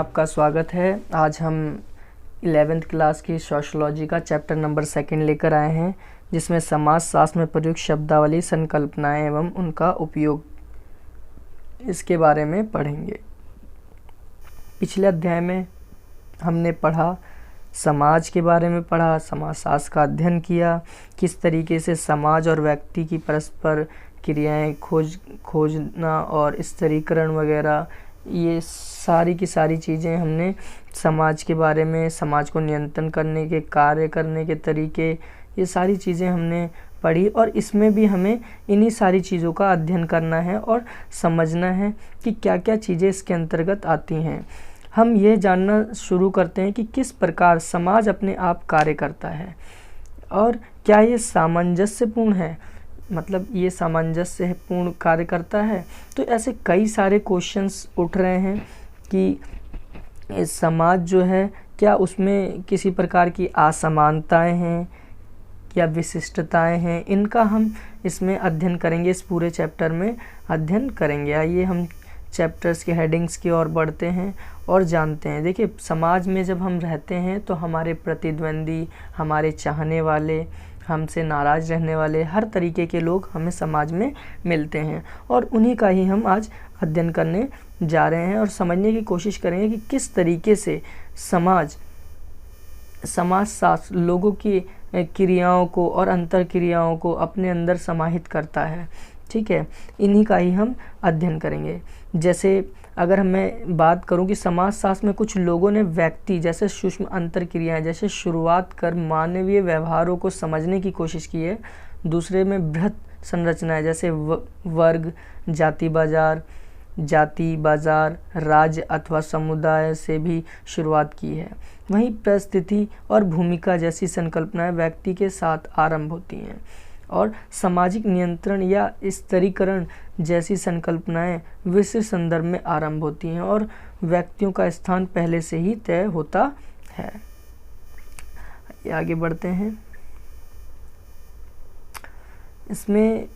आपका स्वागत है। आज हम 11th क्लास की सोशियोलॉजी का चैप्टर नंबर 2 लेकर आए हैं, जिसमें समाज शास्त्र में प्रयुक्त शब्दावली, संकल्पनाएं एवं उनका उपयोग, इसके बारे में पढ़ेंगे। पिछले अध्याय में हमने पढ़ा, समाज के बारे में पढ़ा, समाज शास्त्र का अध्ययन किया, किस तरीके से समाज और व्यक्ति की परस्पर क्रियाएं खोजना और स्थिरीकरण वगैरह, ये सारी की सारी चीज़ें हमने समाज के बारे में, समाज को नियंत्रण करने के, कार्य करने के तरीके, ये सारी चीज़ें हमने पढ़ी। और इसमें भी हमें इन्हीं सारी चीज़ों का अध्ययन करना है और समझना है कि क्या क्या चीज़ें इसके अंतर्गत आती हैं। हम ये जानना शुरू करते हैं कि किस प्रकार समाज अपने आप कार्य करता है और क्या ये सामंजस्यपूर्ण है, मतलब ये सामंजस्यपूर्ण कार्य करता है। तो ऐसे कई सारे क्वेश्चंस उठ रहे हैं कि समाज जो है, क्या उसमें किसी प्रकार की असमानताएं हैं या विशिष्टताएं हैं, इनका हम इसमें अध्ययन करेंगे, इस पूरे चैप्टर में अध्ययन करेंगे। आइए हम चैप्टर्स के हेडिंग्स की ओर बढ़ते हैं और जानते हैं। देखिए, समाज में जब हम रहते हैं तो हमारे प्रतिद्वंदी, हमारे चाहने वाले, हमसे नाराज़ रहने वाले, हर तरीके के लोग हमें समाज में मिलते हैं और उन्हीं का ही हम आज अध्ययन करने जा रहे हैं और समझने की कोशिश करेंगे कि किस तरीके से समाज शास्त्र लोगों की क्रियाओं को और अंतर क्रियाओं को अपने अंदर समाहित करता है। ठीक है, इन्हीं का ही हम अध्ययन करेंगे। जैसे अगर मैं बात करूं कि समाज शास्त्र में कुछ लोगों ने व्यक्ति जैसे सूक्ष्म अंतर क्रियाएँ जैसे शुरुआत कर मानवीय व्यवहारों को समझने की कोशिश की है। दूसरे में बृहत संरचनाएं जैसे वर्ग, जाति बाजार, राज्य अथवा समुदाय से भी शुरुआत की है। वहीं परिस्थिति और भूमिका जैसी संकल्पनाएं व्यक्ति के साथ आरंभ होती हैं और सामाजिक नियंत्रण या स्तरीकरण जैसी संकल्पनाएं विशेष संदर्भ में आरंभ होती हैं और व्यक्तियों का स्थान पहले से ही तय होता है। आगे बढ़ते हैं। इसमें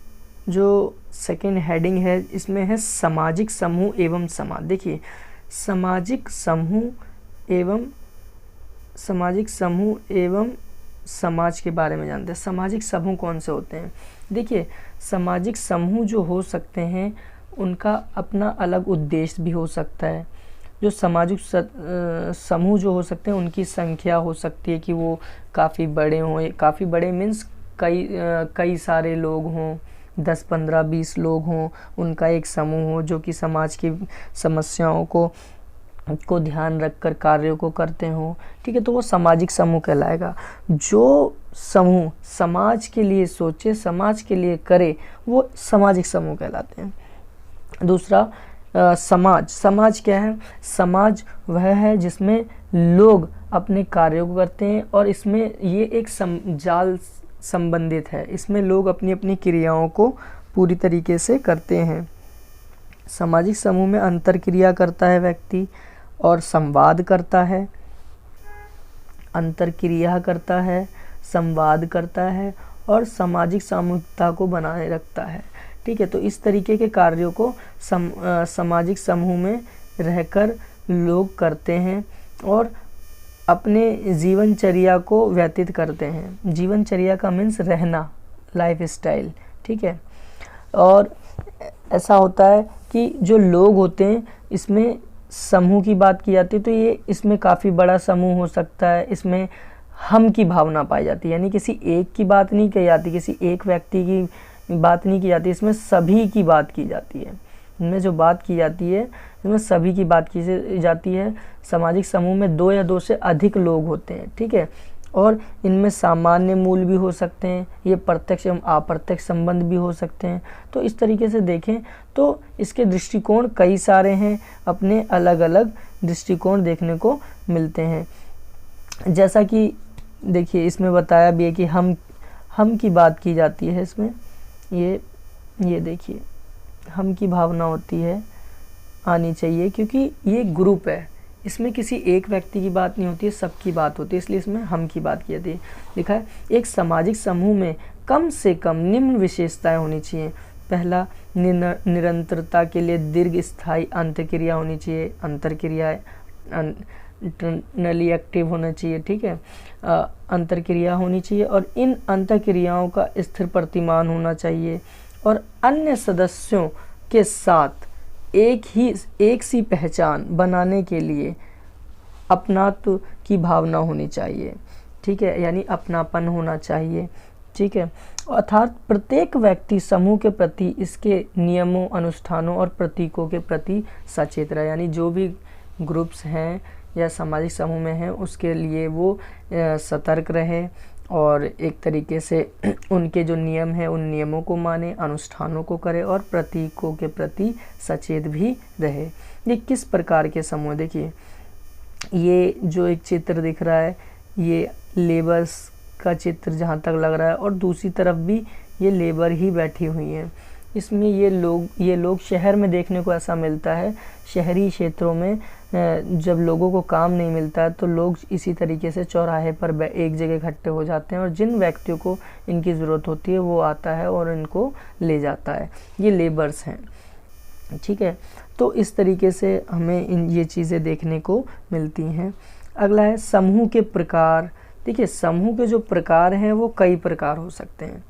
जो सेकेंड हेडिंग है, इसमें है सामाजिक समूह एवं समाज। देखिए, सामाजिक समूह एवं समाज के बारे में जानते हैं। सामाजिक समूह कौन से होते हैं? देखिए, सामाजिक समूह जो हो सकते हैं उनका अपना अलग उद्देश्य भी हो सकता है। जो सामाजिक समूह जो हो सकते हैं उनकी संख्या हो सकती है कि वो काफ़ी बड़े हों, काफ़ी बड़े मीन्स कई सारे लोग हों, 10, 15, 20 लोग हों, उनका एक समूह हो जो कि समाज की समस्याओं को ध्यान रखकर कार्यों को करते हों। ठीक है, तो वो सामाजिक समूह कहलाएगा। जो समूह समाज के लिए सोचे, समाज के लिए करे, वो सामाजिक समूह कहलाते हैं। दूसरा समाज क्या है? समाज वह है जिसमें लोग अपने कार्यों को करते हैं और इसमें ये एक जाल संबंधित है। इसमें लोग अपनी अपनी क्रियाओं को पूरी तरीके से करते हैं। सामाजिक समूह में अंतर क्रिया करता है व्यक्ति और संवाद करता है, अंतर क्रिया करता है, संवाद करता है और सामाजिक सामूहिकता को बनाए रखता है। ठीक है, तो इस तरीके के कार्यों को सामाजिक समूह में रहकर लोग करते हैं और अपने जीवनचर्या को व्यतीत करते हैं। जीवनचर्या का मीन्स रहना, लाइफ स्टाइल। ठीक है, और ऐसा होता है कि जो लोग होते हैं, इसमें समूह की बात की जाती है तो ये इसमें काफ़ी बड़ा समूह हो सकता है। इसमें हम की भावना पाई जाती है, यानी किसी एक की बात नहीं कही जाती, किसी एक व्यक्ति की बात नहीं की जाती, इसमें सभी की बात की जाती है। इनमें जो बात की जाती है इसमें सभी की बात की जाती है। सामाजिक समूह में 2 या 2 से अधिक लोग होते हैं। ठीक है, और इनमें सामान्य मूल भी हो सकते हैं, ये प्रत्यक्ष एवं अप्रत्यक्ष संबंध भी हो सकते हैं। तो इस तरीके से देखें तो इसके दृष्टिकोण कई सारे हैं, अपने अलग अलग दृष्टिकोण देखने को मिलते हैं। जैसा कि देखिए, इसमें बताया भी है कि हम की बात की जाती है। इसमें ये देखिए, हम की भावना होती है, आनी चाहिए, क्योंकि ये ग्रुप है, इसमें किसी एक व्यक्ति की बात नहीं होती है, सबकी बात होती है, इसलिए इसमें हम की बात की जाती है। लिखा है, एक सामाजिक समूह में कम से कम निम्न विशेषताएं होनी चाहिए। पहला, निरंतरता के लिए दीर्घ स्थायी अंतक्रिया होनी चाहिए। अंतरक्रियाएं इंटरनली एक्टिव होना चाहिए, ठीक है, अंतर्क्रिया होनी चाहिए और इन अंतर्क्रियाओं का स्थिर प्रतिमान होना चाहिए और अन्य सदस्यों के साथ एक सी पहचान बनाने के लिए अपनात्व की भावना होनी चाहिए, ठीक है, यानी अपनापन होना चाहिए, ठीक है। अर्थात प्रत्येक व्यक्ति समूह के प्रति, इसके नियमों, अनुष्ठानों और प्रतीकों के प्रति सचेत रहे, यानी जो भी ग्रुप्स हैं या सामाजिक समूह में हैं उसके लिए वो सतर्क रहे और एक तरीके से उनके जो नियम हैं उन नियमों को माने, अनुष्ठानों को करे और प्रतीकों के प्रति सचेत भी रहे। ये किस प्रकार के समूह, देखिए ये जो एक चित्र दिख रहा है ये लेबर्स का चित्र जहाँ तक लग रहा है और दूसरी तरफ भी ये लेबर ही बैठी हुई हैं। इसमें ये लोग शहर में देखने को ऐसा मिलता है, शहरी क्षेत्रों में जब लोगों को काम नहीं मिलता है तो लोग इसी तरीके से चौराहे पर एक जगह इकट्ठे हो जाते हैं और जिन व्यक्तियों को इनकी ज़रूरत होती है वो आता है और इनको ले जाता है। ये लेबर्स हैं, ठीक है। तो इस तरीके से हमें ये चीज़ें देखने को मिलती हैं। अगला है समूह के प्रकार। देखिए समूह के जो प्रकार हैं वो कई प्रकार हो सकते हैं।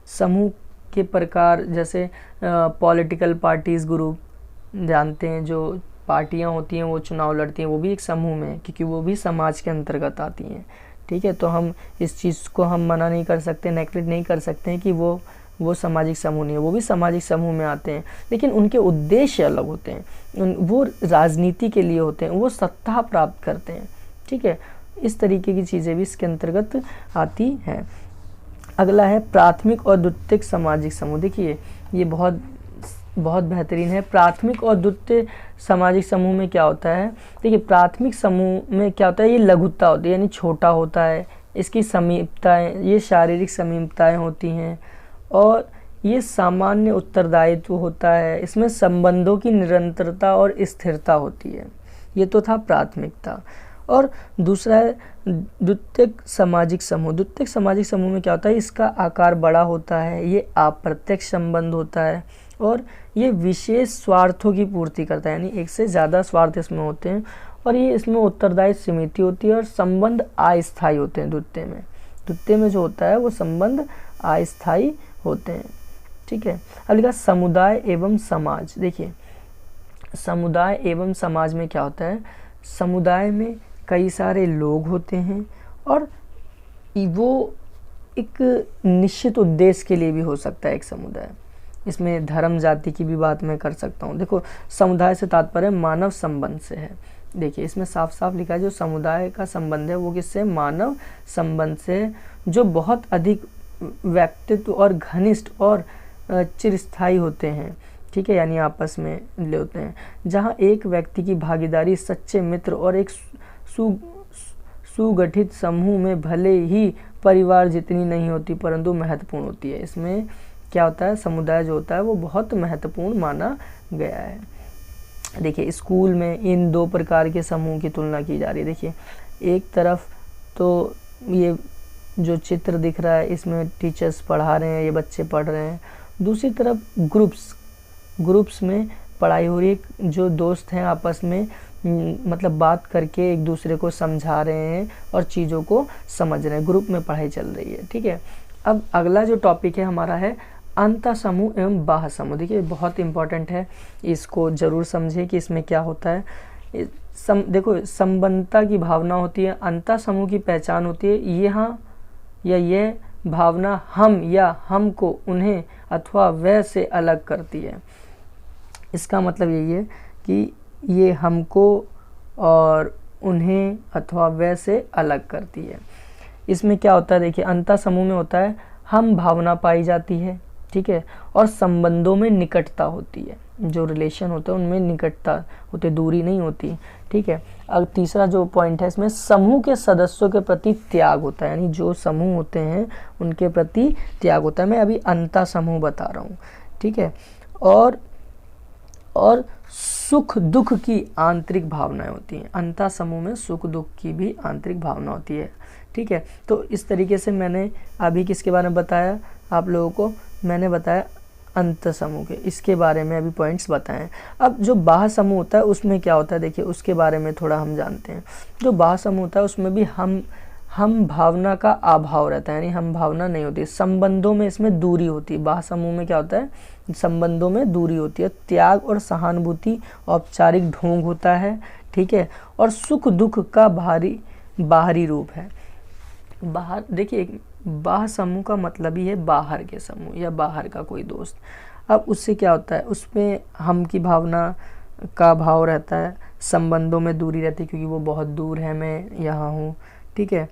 समूह के प्रकार जैसे पॉलिटिकल पार्टीज़, ग्रुप जानते हैं, जो पार्टियां होती हैं वो चुनाव लड़ती हैं, वो भी एक समूह में, क्योंकि वो भी समाज के अंतर्गत आती हैं, ठीक है। तो हम इस चीज़ को हम मना नहीं कर सकते, नेगलेक्ट नहीं कर सकते हैं कि वो सामाजिक समूह नहीं है, वो भी सामाजिक समूह में आते हैं, लेकिन उनके उद्देश्य अलग होते हैं। वो राजनीति के लिए होते हैं, वो सत्ता प्राप्त करते हैं, ठीक है। इस तरीके की चीज़ें भी इसके अंतर्गत आती हैं। अगला है प्राथमिक और द्वितीयक सामाजिक समूह। देखिए ये बहुत बेहतरीन है। प्राथमिक और द्वितीय सामाजिक समूह में क्या होता है, देखिए प्राथमिक समूह में क्या होता है, ये लघुता होती है, यानी छोटा होता है, इसकी समीपताएँ, ये शारीरिक समीपताएँ होती हैं और ये सामान्य उत्तरदायित्व होता है, इसमें संबंधों की निरंतरता और स्थिरता होती है। ये तो था प्राथमिकता। और दूसरा है द्वितीयक सामाजिक समूह। द्वितीयक सामाजिक समूह में क्या होता है, इसका आकार बड़ा होता है, ये अप्रत्यक्ष संबंध होता है और ये विशेष स्वार्थों की पूर्ति करता है, यानी एक से ज़्यादा स्वार्थ इसमें होते हैं और ये इसमें उत्तरदायित्व समिति होती है और संबंध अस्थायी होते हैं। द्वितीय में जो होता है वो संबंध अस्थायी होते हैं, ठीक है। अब लिखा समुदाय एवं समाज। देखिए समुदाय एवं समाज में क्या होता है, समुदाय में कई सारे लोग होते हैं और वो एक निश्चित उद्देश्य के लिए भी हो सकता है एक समुदाय। इसमें धर्म जाति की भी बात मैं कर सकता हूँ। देखो समुदाय से तात्पर्य मानव संबंध से है। देखिए इसमें साफ साफ लिखा है जो समुदाय का संबंध है वो किससे, मानव संबंध से, जो बहुत अधिक व्यक्तित्व और घनिष्ठ और चिरस्थायी होते हैं, ठीक है, यानी आपस में ले होते हैं, जहाँ एक व्यक्ति की भागीदारी सच्चे मित्र और एक सुगठित समूह में भले ही परिवार जितनी नहीं होती परंतु महत्वपूर्ण होती है। इसमें क्या होता है, समुदाय जो होता है वो बहुत महत्वपूर्ण माना गया है। देखिए स्कूल में इन दो प्रकार के समूह की तुलना की जा रही है। देखिए एक तरफ तो ये जो चित्र दिख रहा है इसमें टीचर्स पढ़ा रहे हैं, ये बच्चे पढ़ रहे हैं, दूसरी तरफ ग्रुप्स में पढ़ाई हो रही है, जो दोस्त हैं आपस में मतलब बात करके एक दूसरे को समझा रहे हैं और चीज़ों को समझ रहे हैं, ग्रुप में पढ़ाई चल रही है, ठीक है। अब अगला जो टॉपिक है हमारा है अंतः समूह एवं बाह्य समूह। देखिए बहुत इंपॉर्टेंट है, इसको ज़रूर समझें कि इसमें क्या होता है। देखो संबंधता की भावना होती है, अंतः समूह की पहचान होती है, यहाँ या यह भावना हम या हमको उन्हें अथवा वह से अलग करती है। इसका मतलब यही है कि ये हमको और उन्हें अथवा वह से अलग करती है। इसमें क्या होता है, देखिए अंतः समूह में होता है हम भावना पाई जाती है, ठीक है, और संबंधों में निकटता होती है, जो रिलेशन होते हैं उनमें निकटता होती, दूरी नहीं होती, ठीक है। अब तीसरा जो पॉइंट है इसमें समूह के सदस्यों के प्रति त्याग होता है, यानी जो समूह होते हैं उनके प्रति त्याग होता है। मैं अभी अंतः समूह बता रहा हूँ, ठीक है। और सुख दुख की आंतरिक भावनाएं होती हैं, अंतः समूह में सुख दुख की भी आंतरिक भावना होती है, ठीक है। तो इस तरीके से मैंने अभी किसके बारे में बताया आप लोगों को, मैंने बताया अंत समूह के, इसके बारे में अभी पॉइंट्स बताएं। अब जो बाह्य समूह होता है उसमें क्या होता है, देखिए उसके बारे में थोड़ा हम जानते हैं। जो बाह्य समूह होता है उसमें भी हम भावना का अभाव रहता है, यानी हम भावना नहीं होती, संबंधों में इसमें दूरी होती है। बाह्य समूह में क्या होता है, संबंधों में दूरी होती है, त्याग और सहानुभूति औपचारिक ढोंग होता है, ठीक है, और सुख दुख का बाहरी रूप है। बाहर देखिए, बाह्य समूह का मतलब ही है बाहर के समूह या बाहर का कोई दोस्त। अब उससे क्या होता है, उसमें हम की भावना का भाव रहता है, संबंधों में दूरी रहती है क्योंकि वो बहुत दूर है, मैं यहाँ हूँ, ठीक है,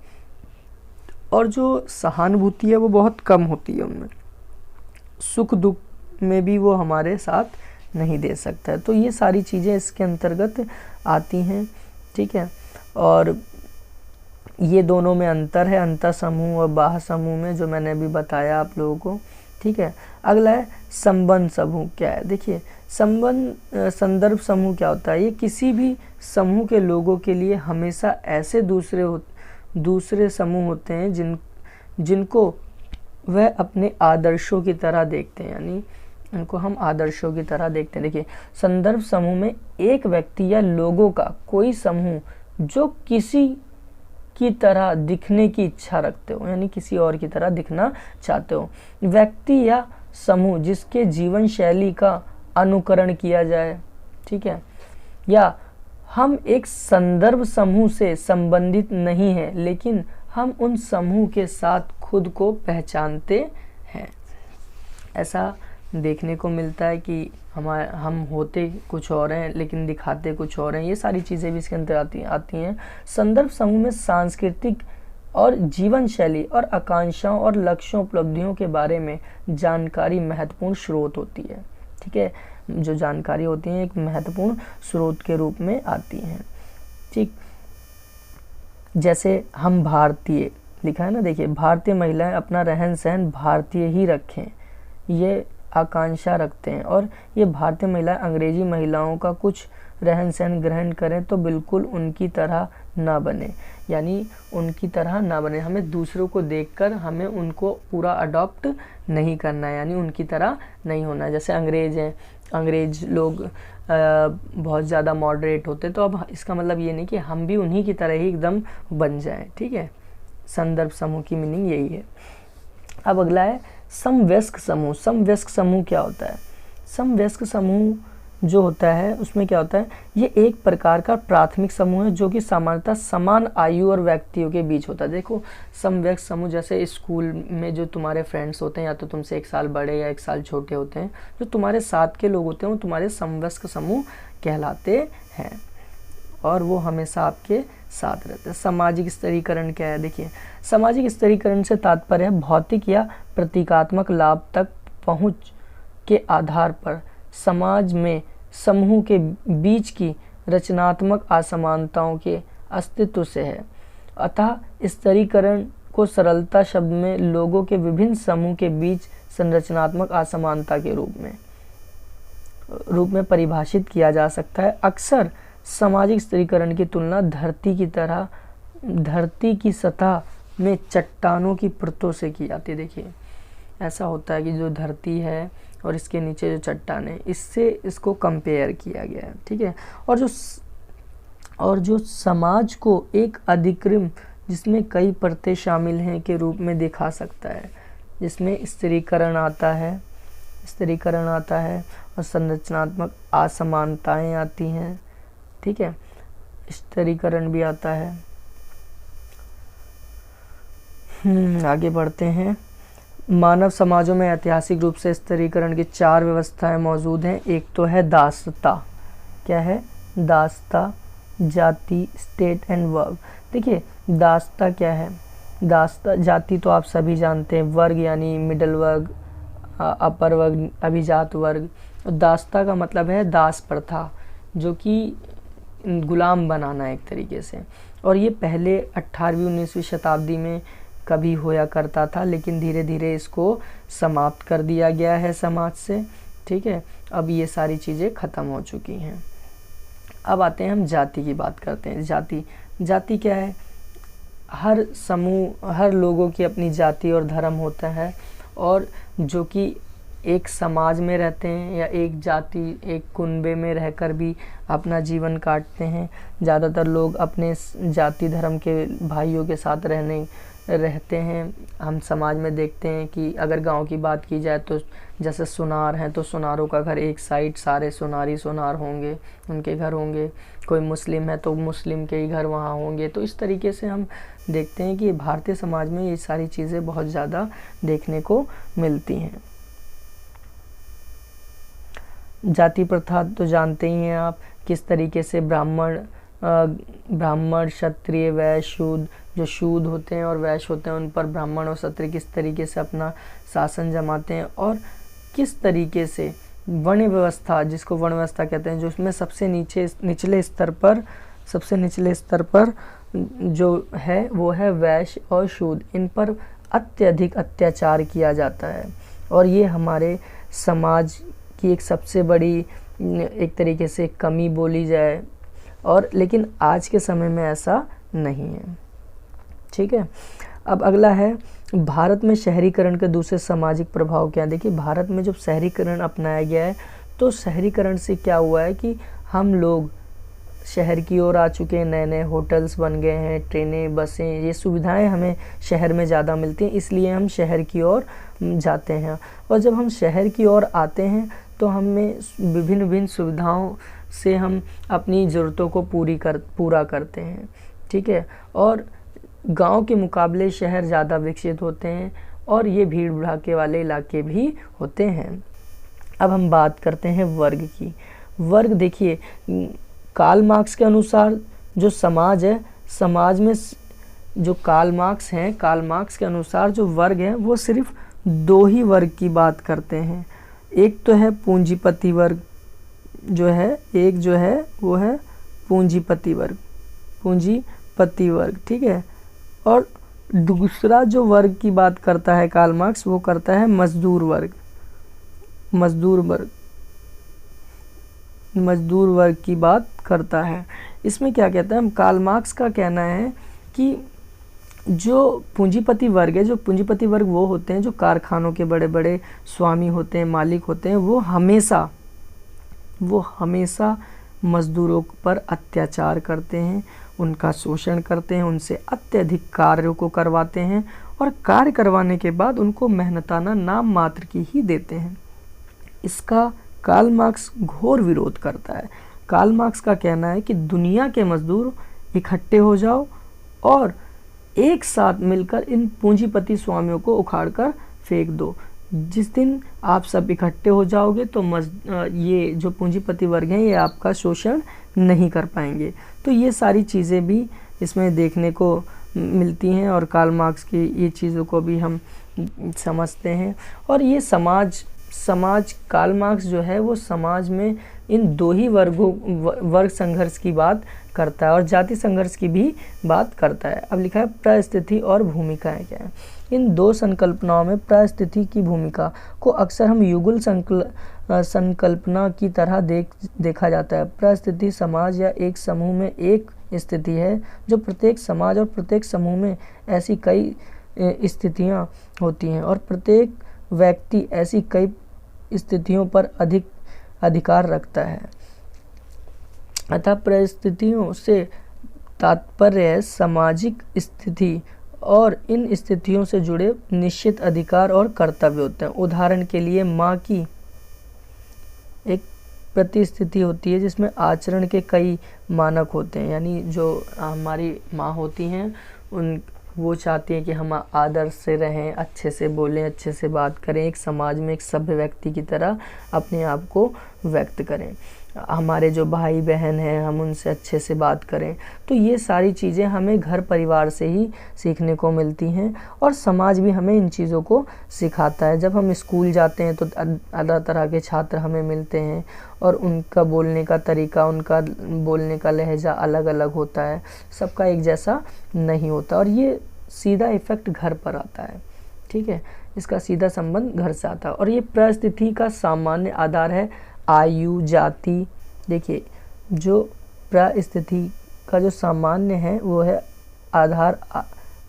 और जो सहानुभूति है वो बहुत कम होती है उनमें, सुख दुख में भी वो हमारे साथ नहीं दे सकता है। तो ये सारी चीज़ें इसके अंतर्गत आती हैं, ठीक है, और ये दोनों में अंतर है, अंतर समूह और बाह्य समूह में, जो मैंने अभी बताया आप लोगों को, ठीक है। अगला है संबंध समूह। क्या है, देखिए संदर्भ समूह क्या होता है, ये किसी भी समूह के लोगों के लिए हमेशा ऐसे दूसरे समूह होते हैं जिनको वह अपने आदर्शों की तरह देखते हैं, यानी उनको हम आदर्शों की तरह देखते हैं। देखिए संदर्भ समूह में एक व्यक्ति या लोगों का कोई समूह जो किसी की तरह दिखने की इच्छा रखते हो, यानी किसी और की तरह दिखना चाहते हो, व्यक्ति या समूह जिसके जीवन शैली का अनुकरण किया जाए, ठीक है, या हम एक संदर्भ समूह से संबंधित नहीं है लेकिन हम उन समूह के साथ खुद को पहचानते हैं। ऐसा देखने को मिलता है कि हम होते कुछ और हैं लेकिन दिखाते कुछ और हैं, ये सारी चीज़ें भी इसके अंदर आती हैं। संदर्भ समूह में सांस्कृतिक और जीवन शैली और आकांक्षाओं और लक्ष्यों उपलब्धियों के बारे में जानकारी महत्वपूर्ण स्रोत होती है, ठीक है, जो जानकारी होती है एक महत्वपूर्ण स्रोत के रूप में आती हैं, ठीक। जैसे हम भारतीय लिखा है ना, देखिए भारतीय महिलाएं अपना रहन सहन भारतीय ही रखें, ये आकांक्षा रखते हैं, और ये भारतीय महिलाएं अंग्रेजी महिलाओं का कुछ रहन सहन ग्रहण करें तो बिल्कुल उनकी तरह ना बने, यानी उनकी तरह ना बने, हमें दूसरों को देखकर हमें उनको पूरा अडॉप्ट नहीं करना है, यानी उनकी तरह नहीं होना है। जैसे अंग्रेज हैं, अंग्रेज लोग बहुत ज़्यादा मॉडरेट होते हैं, तो अब इसका मतलब ये नहीं कि हम भी उन्हीं की तरह ही एकदम बन जाएं, ठीक है। संदर्भ समूह की मीनिंग यही है। अब अगला है समवयस्क समूह। समवयस्क समूह क्या होता है, समवयस्क समूह जो होता है उसमें क्या होता है, ये एक प्रकार का प्राथमिक समूह है जो कि सामान्यतः समान आयु और व्यक्तियों के बीच होता है। देखो समवयस्क समूह जैसे स्कूल में जो तुम्हारे फ्रेंड्स होते हैं, या तो तुमसे 1 साल बड़े या 1 साल छोटे होते हैं, जो तुम्हारे साथ के लोग होते हैं वो तुम्हारे समवयस्क समूह कहलाते हैं, और वो हमेशा आपके साथ रहते हैं। सामाजिक स्तरीकरण क्या है, देखिए सामाजिक स्तरीकरण से तात्पर्य है भौतिक या प्रतीकात्मक लाभ तक पहुंच के आधार पर समाज में समूह के बीच की रचनात्मक असमानताओं के अस्तित्व से है। अतः स्तरीकरण को सरलता शब्द में लोगों के विभिन्न समूह के बीच संरचनात्मक असमानता के रूप में परिभाषित किया जा सकता है। अक्सर सामाजिक स्तरीकरण की तुलना धरती की सतह में चट्टानों की परतों से की जाती है। देखिए ऐसा होता है कि जो धरती है और इसके नीचे जो चट्टान है, इससे इसको कंपेयर किया गया है, ठीक है। और जो समाज को एक अधिक्रम जिसमें कई परतें शामिल हैं के रूप में दिखा सकता है, जिसमें स्तरीकरण आता है और संरचनात्मक असमानताएं आती हैं, ठीक है, स्तरीकरण भी आता है। आगे बढ़ते हैं। मानव समाजों में ऐतिहासिक रूप से स्तरीकरण की 4 व्यवस्थाएं मौजूद हैं। एक तो है दासता। क्या है, दासता, जाति, स्टेट एंड वर्ग। देखिए दासता क्या है, दासता जाति तो आप सभी जानते हैं, वर्ग यानी मिडल वर्ग, अपर वर्ग, अभिजात वर्ग। दासता का मतलब है दास प्रथा, जो कि गुलाम बनाना एक तरीके से, और ये पहले 18वीं 19वीं शताब्दी में कभी होया करता था, लेकिन धीरे धीरे इसको समाप्त कर दिया गया है समाज से, ठीक है। अब ये सारी चीज़ें ख़त्म हो चुकी हैं। अब आते हैं हम जाति की बात करते हैं। जाति क्या है, हर समूह, हर लोगों की अपनी जाति और धर्म होता है, और जो कि एक समाज में रहते हैं या एक जाति, एक कुनबे में रहकर भी अपना जीवन काटते हैं। ज़्यादातर लोग अपने जाति धर्म के भाइयों के साथ रहते हैं। हम समाज में देखते हैं कि अगर गांव की बात की जाए तो जैसे सुनार हैं तो सुनारों का घर एक साइड, सारे सुनारी सुनार होंगे, उनके घर होंगे। कोई मुस्लिम है तो मुस्लिम के ही घर वहाँ होंगे। तो इस तरीके से हम देखते हैं कि भारतीय समाज में ये सारी चीज़ें बहुत ज़्यादा देखने को मिलती हैं। जाति प्रथा तो जानते ही हैं आप, किस तरीके से ब्राह्मण क्षत्रिय वैश्य शूद्र, जो शूद्र होते हैं और वैश्य होते हैं उन पर ब्राह्मण और क्षत्रिय किस तरीके से अपना शासन जमाते हैं, और किस तरीके से वर्ण व्यवस्था, जिसको वर्ण व्यवस्था कहते हैं, जो उसमें सबसे निचले स्तर पर जो है वो है वैश्य और शूद्र, इन पर अत्यधिक अत्याचार किया जाता है। और ये हमारे समाज की एक सबसे बड़ी एक तरीके से कमी बोली जाए, और लेकिन आज के समय में ऐसा नहीं है। ठीक है, अब अगला है भारत में शहरीकरण के दूसरे सामाजिक प्रभाव क्या है। देखिए, भारत में जब शहरीकरण अपनाया गया है तो शहरीकरण से क्या हुआ है कि हम लोग शहर की ओर आ चुके हैं, नए नए होटल्स बन गए हैं, ट्रेनें बसें, ये सुविधाएं हमें शहर में ज़्यादा मिलती हैं, इसलिए हम शहर की ओर जाते हैं। और जब हम शहर की ओर आते हैं तो हमें विभिन्न सुविधाओं से हम अपनी ज़रूरतों को पूरा करते हैं। ठीक है, और गांव के मुकाबले शहर ज़्यादा विकसित होते हैं और ये भीड़ भड़ाके वाले इलाके भी होते हैं। अब हम बात करते हैं वर्ग की। वर्ग देखिए, कार्ल मार्क्स के अनुसार जो समाज है, समाज में जो कार्ल मार्क्स के अनुसार जो वर्ग है वो सिर्फ दो ही वर्ग की बात करते हैं। एक तो है पूंजीपति वर्ग जो है, एक जो है वो है पूंजीपति वर्ग। ठीक है, और दूसरा जो वर्ग की बात करता है कार्ल मार्क्स, वो करता है मजदूर वर्ग की बात करता है। इसमें क्या कहता है, कार्ल मार्क्स का कहना है कि जो पूंजीपति वर्ग है, जो पूंजीपति वर्ग वो होते हैं जो कारखानों के बड़े बड़े स्वामी होते हैं, मालिक होते हैं, वो हमेशा मजदूरों पर अत्याचार करते हैं, उनका शोषण करते हैं, उनसे अत्यधिक कार्यों को करवाते हैं और कार्य करवाने के बाद उनको मेहनताना नाम मात्र की ही देते हैं। इसका कार्ल मार्क्स घोर विरोध करता है। कार्ल मार्क्स का कहना है कि दुनिया के मजदूर इकट्ठे हो जाओ और एक साथ मिलकर इन पूंजीपति स्वामियों को उखाड़कर फेंक दो। जिस दिन आप सब इकट्ठे हो जाओगे तो ये जो पूंजीपति वर्ग हैं ये आपका शोषण नहीं कर पाएंगे। तो ये सारी चीज़ें भी इसमें देखने को मिलती हैं और कार्ल मार्क्स की ये चीज़ों को भी हम समझते हैं। और ये समाज कार्ल मार्क्स जो है वो समाज में इन दो ही वर्ग संघर्ष की बात करता है और जाति संघर्ष की भी बात करता है। अब लिखा है परिस्थिति और भूमिकाएं क्या है। इन दो संकल्पनाओं में परिस्थिति की भूमिका को अक्सर हम युगल संकल्पना की तरह देखा जाता है। परिस्थिति समाज या एक समूह में एक स्थिति है जो प्रत्येक समाज और प्रत्येक समूह में ऐसी कई स्थितियां होती हैं और प्रत्येक व्यक्ति ऐसी कई स्थितियों पर अधिकार रखता है। अतः परिस्थितियों से तात्पर्य है सामाजिक स्थिति और इन स्थितियों से जुड़े निश्चित अधिकार और कर्तव्य होते हैं। उदाहरण के लिए माँ की एक प्रतिस्थिति होती है जिसमें आचरण के कई मानक होते हैं, यानी जो हमारी माँ होती हैं वो चाहती हैं कि हम आदर से रहें, अच्छे से बोलें, अच्छे से बात करें, एक समाज में एक सभ्य व्यक्ति की तरह अपने आप को व्यक्त करें। हमारे जो भाई बहन हैं हम उनसे अच्छे से बात करें। तो ये सारी चीज़ें हमें घर परिवार से ही सीखने को मिलती हैं और समाज भी हमें इन चीज़ों को सिखाता है। जब हम स्कूल जाते हैं तो अलग तरह के छात्र हमें मिलते हैं और उनका बोलने का तरीका, उनका बोलने का लहजा अलग अलग होता है, सबका एक जैसा नहीं होता और ये सीधा इफ़ेक्ट घर पर आता है। ठीक है, इसका सीधा संबंध घर से आता है। और ये परिस्थिति का सामान्य आधार है आयु, जाति। देखिए, जो परिस्थिति का जो सामान्य है वो है आधार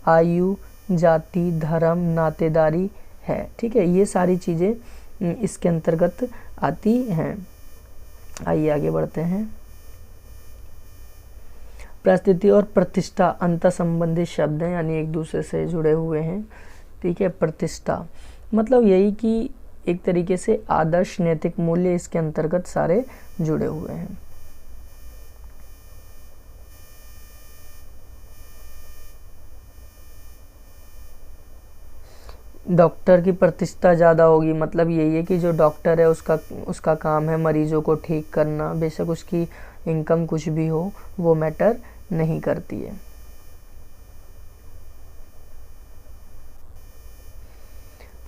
आयु, जाति, धर्म, नातेदारी है। ठीक है, ये सारी चीज़ें इसके अंतर्गत आती हैं। आइए आगे बढ़ते हैं। परिस्थिति और प्रतिष्ठा अंतर संबंधित शब्द हैं, यानी एक दूसरे से जुड़े हुए हैं। ठीक है, प्रतिष्ठा मतलब यही कि एक तरीके से आदर्श नैतिक मूल्य इसके अंतर्गत सारे जुड़े हुए हैं। डॉक्टर की प्रतिष्ठा ज़्यादा होगी, मतलब यही है कि जो डॉक्टर है उसका काम है मरीजों को ठीक करना, बेशक उसकी इनकम कुछ भी हो वो मैटर नहीं करती है।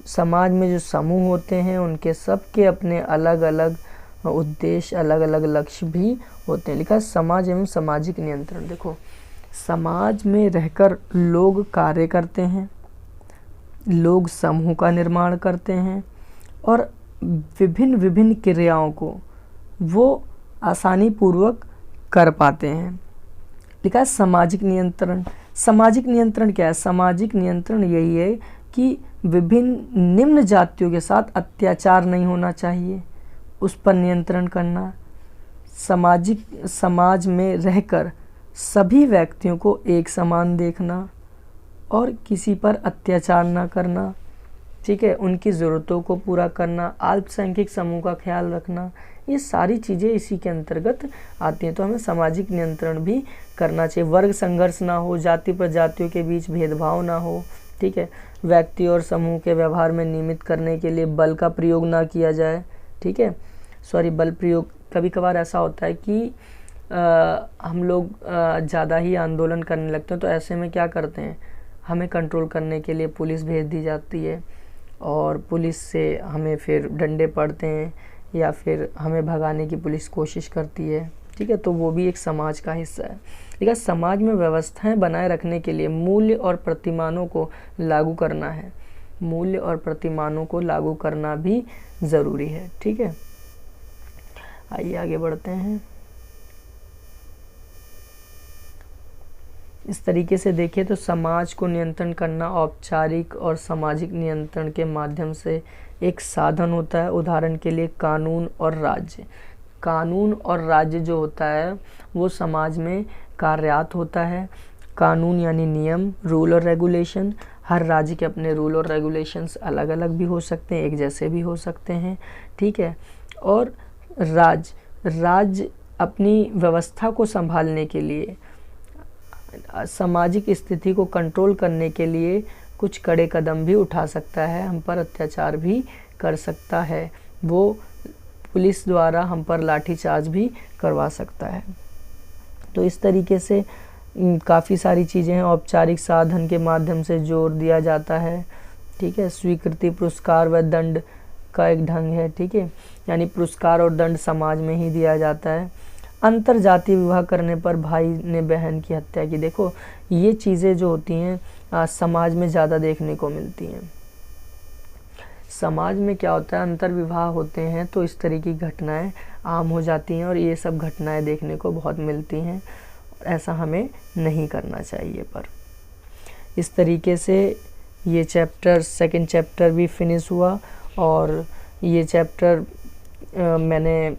समाज में जो समूह होते हैं उनके सबके अपने अलग अलग उद्देश्य, अलग अलग लक्ष्य भी होते हैं। लिखा है समाज एवं सामाजिक नियंत्रण। देखो, समाज में रहकर लोग कार्य करते हैं, लोग समूह का निर्माण करते हैं और विभिन्न विभिन्न क्रियाओं को वो आसानी पूर्वक कर पाते हैं। लिखा है सामाजिक नियंत्रण। सामाजिक नियंत्रण क्या है? सामाजिक नियंत्रण यही है कि विभिन्न निम्न जातियों के साथ अत्याचार नहीं होना चाहिए, उस पर नियंत्रण करना। समाज में रहकर सभी व्यक्तियों को एक समान देखना और किसी पर अत्याचार ना करना। ठीक है, उनकी ज़रूरतों को पूरा करना, अल्पसंख्यक समूह का ख्याल रखना, ये सारी चीज़ें इसी के अंतर्गत आती हैं। तो हमें सामाजिक नियंत्रण भी करना चाहिए। वर्ग संघर्ष ना हो, जाति प्रजातियों के बीच भेदभाव ना हो। ठीक है, व्यक्ति और समूह के व्यवहार में नियमित करने के लिए बल का प्रयोग ना किया जाए। ठीक है, बल प्रयोग कभी कभार ऐसा होता है कि हम लोग ज़्यादा ही आंदोलन करने लगते हैं, तो ऐसे में क्या करते हैं, हमें कंट्रोल करने के लिए पुलिस भेज दी जाती है और पुलिस से हमें फिर डंडे पड़ते हैं या फिर हमें भगाने की पुलिस कोशिश करती है। ठीक है, तो वो भी एक समाज का हिस्सा है। ठीक है, समाज में व्यवस्थाएं बनाए रखने के लिए मूल्य और प्रतिमानों को लागू करना है। मूल्य और प्रतिमानों को लागू करना भी ज़रूरी है। ठीक है, आइए आगे बढ़ते हैं। इस तरीके से देखिए तो समाज को नियंत्रण करना औपचारिक और सामाजिक नियंत्रण के माध्यम से एक साधन होता है। उदाहरण के लिए कानून और राज्य। कानून और राज्य जो होता है वो समाज में कार्यात होता है। कानून यानी नियम, रूल और रेगुलेशन। हर राज्य के अपने रूल और रेगुलेशंस अलग अलग भी हो सकते हैं, एक जैसे भी हो सकते हैं। ठीक है, और राज्य अपनी व्यवस्था को संभालने के लिए, सामाजिक स्थिति को कंट्रोल करने के लिए कुछ कड़े कदम भी उठा सकता है, हम पर अत्याचार भी कर सकता है। वो पुलिस द्वारा हम पर लाठीचार्ज भी करवा सकता है। तो इस तरीके से काफ़ी सारी चीज़ें हैं। औपचारिक साधन के माध्यम से जोर दिया जाता है। ठीक है, स्वीकृति, पुरस्कार व दंड का एक ढंग है। ठीक है, यानी पुरस्कार और दंड समाज में ही दिया जाता है। अंतर जातीय विवाह करने पर भाई ने बहन की हत्या की। देखो, ये चीज़ें जो होती हैं समाज में ज़्यादा देखने को मिलती हैं। समाज में क्या होता है, अंतर विवाह होते हैं तो इस तरह की घटनाएं आम हो जाती हैं और ये सब घटनाएं देखने को बहुत मिलती हैं। ऐसा हमें नहीं करना चाहिए। पर इस तरीके से ये चैप्टर, सेकंड चैप्टर भी फिनिश हुआ और ये चैप्टर मैंने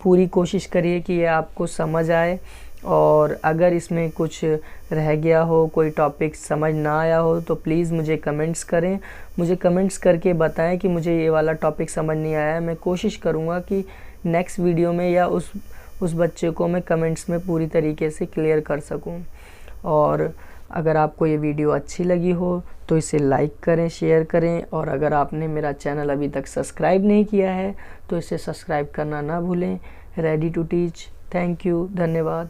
पूरी कोशिश करी है कि ये आपको समझ आए। और अगर इसमें कुछ रह गया हो, कोई टॉपिक समझ ना आया हो, तो प्लीज़ मुझे कमेंट्स करें। मुझे कमेंट्स करके बताएं कि मुझे ये वाला टॉपिक समझ नहीं आया है। मैं कोशिश करूँगा कि नेक्स्ट वीडियो में या उस बच्चे को मैं कमेंट्स में पूरी तरीके से क्लियर कर सकूँ। और अगर आपको ये वीडियो अच्छी लगी हो तो इसे लाइक करें, शेयर करें। और अगर आपने मेरा चैनल अभी तक सब्सक्राइब नहीं किया है तो इसे सब्सक्राइब करना ना भूलें। Ready to teach. Thank you, धन्यवाद।